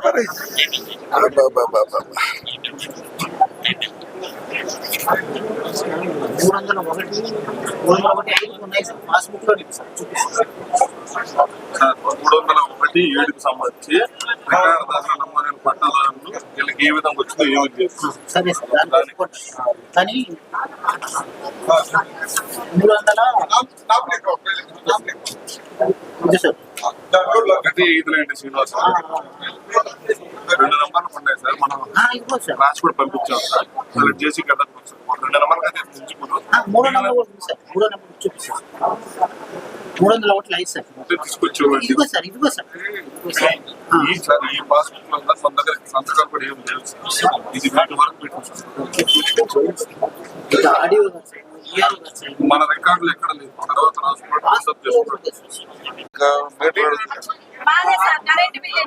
మరి అబ్బబ్బబ్బబ్బ. 301(7)కు సంబంధించి రికార్డుదారుల నమోదైన పట్టాదారులు వీళ్ళకి ఏ విధంగా వచ్చిందో ఏమో చేస్తారు. సరే సార్ కానీ 300 శ్రీనివాస 2 నంబర్లు ఉన్నాయి సార్. మనం రాసి కూడా పంపించాం సార్. సెలెక్ట్ చేసి కదా 2 నంబర్లు అయితే ఉంచుకోదు. 3 నంబర్ సార్ 3 నంబర్ చూపిస్తాను. 300 ఒకటి లైట్ సార్ తీసుకొచ్చేవాడి. ఇదిగో సార్ ఈ సార్ ఈ పాస్బుక్ లో మన దగ్గర సంతకాలు కూడా ఏం లేవు సార్. ఇది వీటి వరకు పెట్టాం సార్. ఆడియో మన రికార్డులు ఎక్కడ లేదు. తర్వాత వాట్సాప్ చేసుకోండి. ఇంకా మీటర్ కరెంట్ బిల్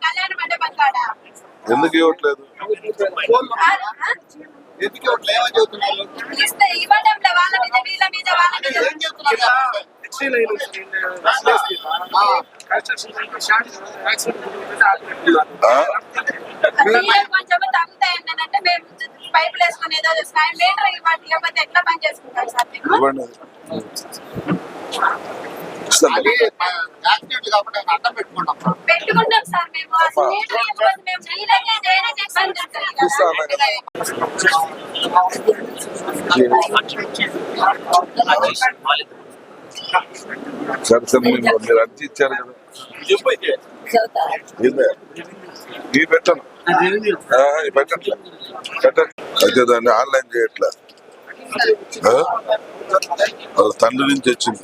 కళ్యాణ మండపం కాడ ఎందుకు ఇవ్వట్లేదు? ఇస్తే ఇవ్వడంలో వాళ్ళ మీద వీళ్ళ మీద వాళ్ళ మీద కొంచెం తగ్గుతాయండి అంటే మేము పైపులు వేసుకుని ఏదో చేస్తున్నాం. మీటర్ ఇవ్వండి లేకపోతే ఎట్లా పని చేసుకుంటాం సార్ పెట్టుకుంటాం సార్ మేము. అసలు మీటర్ ఇవ్వకపోతే మేము సరే సార్ మీరు అర్జీ ఇచ్చారు కదా, పెట్టను పెట్టట్లే అయితే దాన్ని ఆన్లైన్ చేయట్లే. తండ్రి నుంచి వచ్చింది.